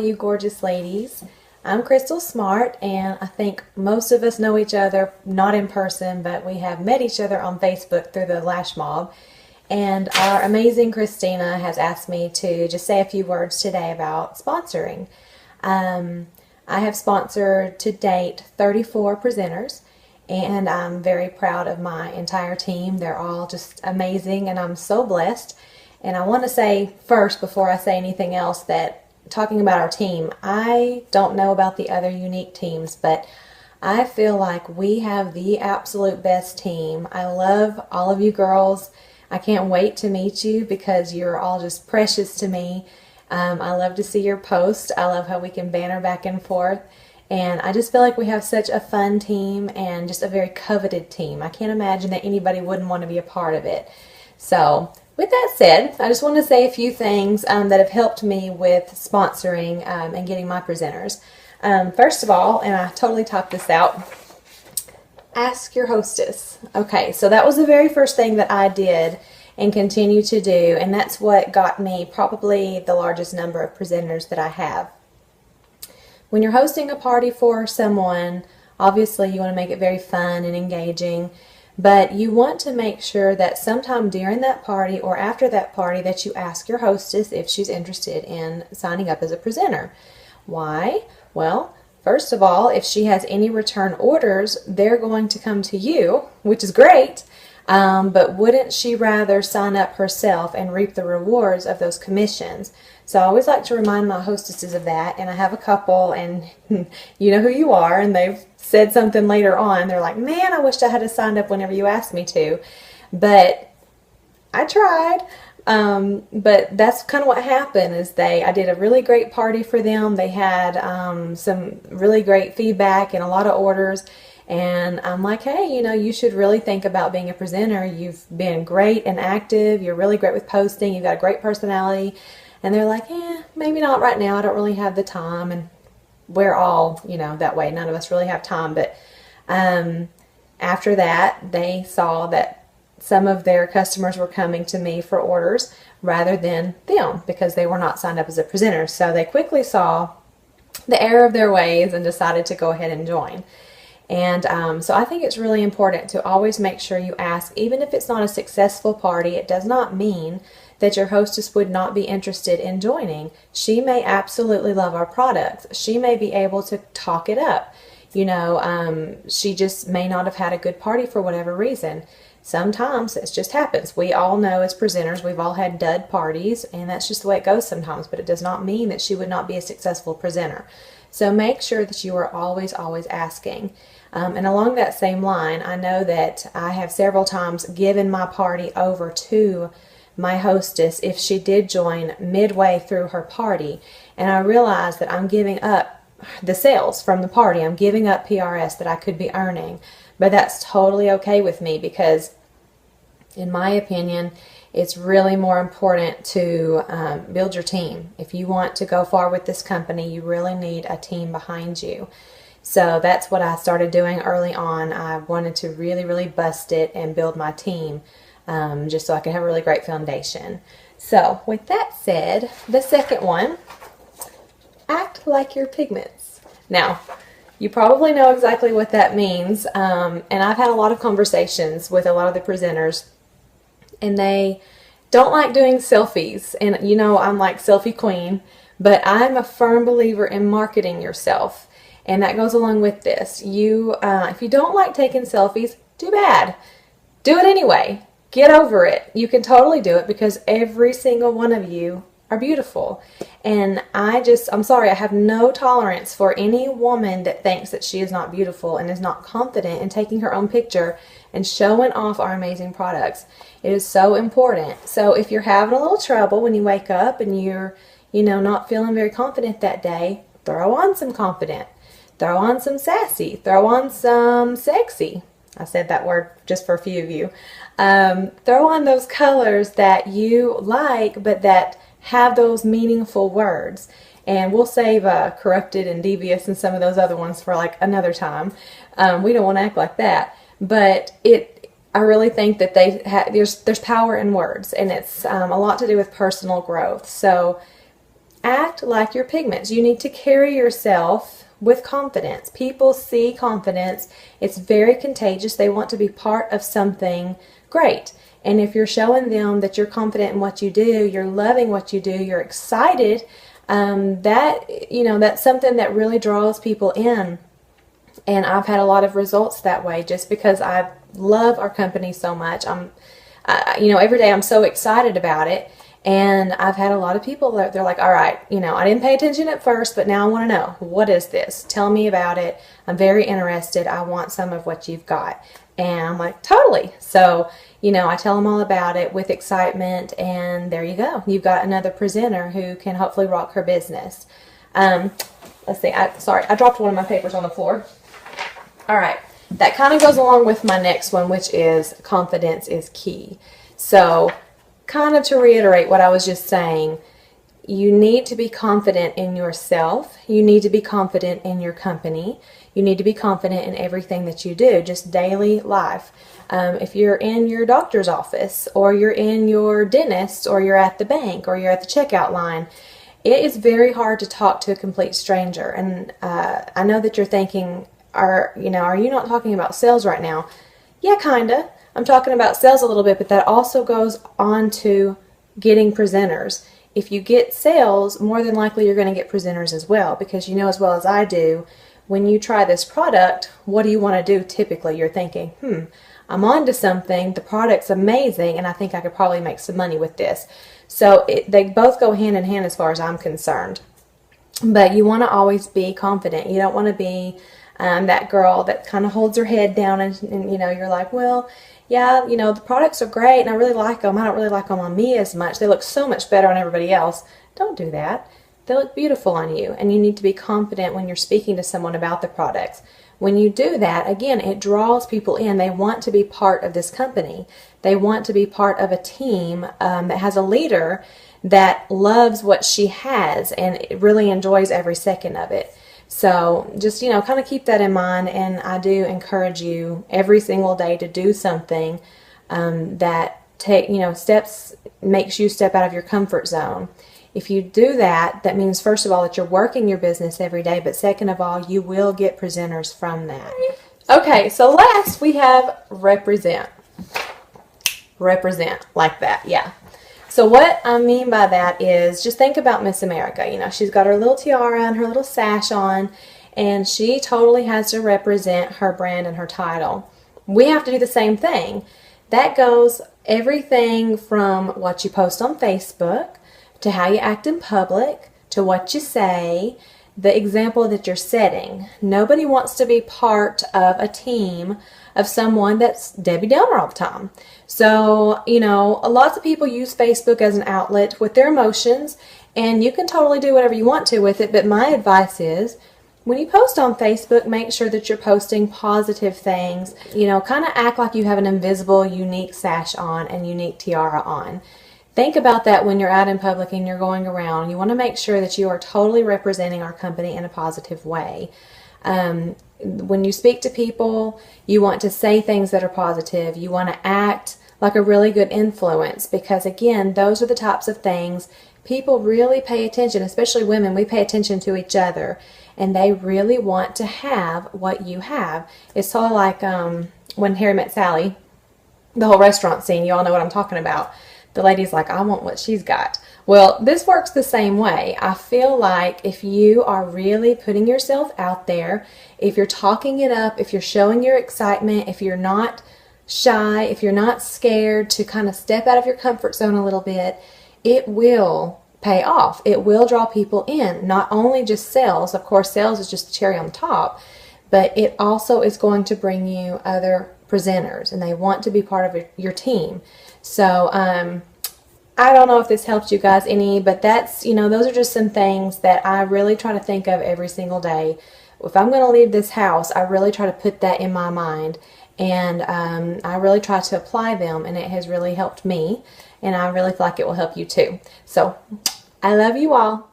you gorgeous ladies. I'm Krystal Smartt, and I think most of us know each other, not in person, but we have met each other on Facebook through the Lash Mob. And our amazing Christina has asked me to just say a few words today about sponsoring. I have sponsored to date 34 presenters, and I'm very proud of my entire team. They're all just amazing, and I'm so blessed. And I want to say first, before I say anything else, that talking about our team, I don't know about the other unique teams, but I feel like we have the absolute best team. I love all of you girls. I can't wait to meet you because you're all just precious to me. I love to see your posts. I love how we can banter back and forth. And I just feel like we have such a fun team and just a very coveted team. I can't imagine that anybody wouldn't want to be a part of it. So with that said, I just want to say a few things that have helped me with sponsoring and getting my presenters. First of all, and I totally talked this out, ask your hostess. Okay, so that was the very first thing that I did and continue to do, and that's what got me probably the largest number of presenters that I have. When you're hosting a party for someone, obviously you want to make it very fun and engaging, but you want to make sure that sometime during that party or after that party that you ask your hostess if she's interested in signing up as a presenter. Why? Well, first of all, if she has any return orders, they're going to come to you, which is great, but wouldn't she rather sign up herself and reap the rewards of those commissions? So I always like to remind my hostesses of that, and I have a couple, and you know who you are, and they've said something later on. They're like, man, I wish I had signed up whenever you asked me to, but I tried. But that's kind of what happened is I did a really great party for them. They had some really great feedback and a lot of orders. And I'm like, hey, you know, you should really think about being a presenter. You've been great and active. You're really great with posting. You've got a great personality. And they're like, maybe not right now. I don't really have the time. And we're all, you know, that way. None of us really have time. But after that, they saw that some of their customers were coming to me for orders rather than them because they were not signed up as a presenter. So they quickly saw the error of their ways and decided to go ahead and join. And so I think it's really important to always make sure you ask, even if it's not a successful party, it does not mean that your hostess would not be interested in joining. She may absolutely love our products. She may be able to talk it up. You know, she just may not have had a good party for whatever reason. Sometimes it just happens. We all know as presenters, we've all had dud parties, and that's just the way it goes sometimes, but it does not mean that she would not be a successful presenter. So make sure that you are always asking. And along that same line, I know that I have several times given my party over to my hostess if she did join midway through her party, and I realized that I'm giving up the sales from the party. I'm giving up PRS that I could be earning, but that's totally okay with me because in my opinion, it's really more important to build your team. If you want to go far with this company, you really need a team behind you. So that's what I started doing early on. I wanted to really bust it and build my team just so I could have a really great foundation. So with that said, the second one, act like your pigments. Now, you probably know exactly what that means, and I've had a lot of conversations with a lot of the presenters, and they don't like doing selfies. And you know, I'm like selfie queen, but I'm a firm believer in marketing yourself, and that goes along with this. If you don't like taking selfies, too bad. Do it anyway. Get over it. You can totally do it because every single one of you are beautiful. And I'm sorry, I have no tolerance for any woman that thinks that she is not beautiful and is not confident in taking her own picture and showing off our amazing products. It is so important. So if you're having a little trouble when you wake up and you're, you know, not feeling very confident that day, throw on some confident. Throw on some sassy. Throw on some sexy. I said that word just for a few of you. Throw on those colors that you like, but that have those meaningful words. And we'll save corrupted and devious and some of those other ones for like another time. We don't want to act like that. But I really think that there's power in words, and it's a lot to do with personal growth. So act like your pigments. You need to carry yourself with confidence. People see confidence. It's very contagious. They want to be part of something great. And if you're showing them that you're confident in what you do, you're loving what you do, you're excited, that's something that really draws people in. And I've had a lot of results that way just because I love our company so much. Every day I'm so excited about it. And I've had a lot of people that they're like, all right, I didn't pay attention at first, but now I want to know, what is this? Tell me about it. I'm very interested. I want some of what you've got. And I'm like, totally. So, I tell them all about it with excitement, and there you go. You've got another presenter who can hopefully rock her business. Let's see. I dropped one of my papers on the floor. All right. That kind of goes along with my next one, which is confidence is key. So, kind of to reiterate what I was just saying, you need to be confident in yourself. You need to be confident in your company. You need to be confident in everything that you do, just daily life. If you're in your doctor's office, or you're in your dentist, or you're at the bank, or you're at the checkout line, it is very hard to talk to a complete stranger. And I know that you're thinking, are you not talking about sales right now? Yeah, kinda. I'm talking about sales a little bit, but that also goes on to getting presenters. If you get sales, more than likely you're going to get presenters as well, because you know as well as I do, when you try this product, what do you want to do typically? You're thinking, I'm onto something, the product's amazing, and I think I could probably make some money with this. So they both go hand in hand as far as I'm concerned. But you want to always be confident. You don't want to be that girl that kind of holds her head down and you're like, well, yeah, the products are great and I really like them. I don't really like them on me as much. They look so much better on everybody else. Don't do that. They look beautiful on you, and you need to be confident when you're speaking to someone about the products. When you do that, again, it draws people in. They want to be part of this company. They want to be part of a team that has a leader that loves what she has and really enjoys every second of it. So just, kind of keep that in mind, and I do encourage you every single day to do something that makes you step out of your comfort zone. If you do that, that means first of all that you're working your business every day, but second of all, you will get presenters from that. Okay, so last we have represent. Represent like that, yeah. So what I mean by that is, just think about Miss America. She's got her little tiara and her little sash on, and she totally has to represent her brand and her title. We have to do the same thing. That goes everything from what you post on Facebook, to how you act in public, to what you say, the example that you're setting. Nobody wants to be part of a team of someone that's Debbie Downer all the time. So, lots of people use Facebook as an outlet with their emotions, and you can totally do whatever you want to with it, but my advice is, when you post on Facebook, make sure that you're posting positive things. Kind of act like you have an invisible, unique sash on and unique tiara on. Think about that when you're out in public and you're going around. You want to make sure that you are totally representing our company in a positive way. When you speak to people, you want to say things that are positive. You want to act like a really good influence, because again, those are the types of things people really pay attention, especially women. We pay attention to each other, and they really want to have what you have. It's sort of like when Harry Met Sally, the whole restaurant scene. You all know what I'm talking about. The lady's like, I want what she's got. Well, this works the same way. I feel like if you are really putting yourself out there, if you're talking it up, if you're showing your excitement, if you're not shy, if you're not scared to kind of step out of your comfort zone a little bit, it will pay off. It will draw people in. Not only just sales. Of course, sales is just the cherry on top, but it also is going to bring you other presenters, and they want to be part of your team. So, I don't know if this helps you guys any, but that's, those are just some things that I really try to think of every single day. If I'm going to leave this house, I really try to put that in my mind, and I really try to apply them, and it has really helped me, and I really feel like it will help you too. So, I love you all.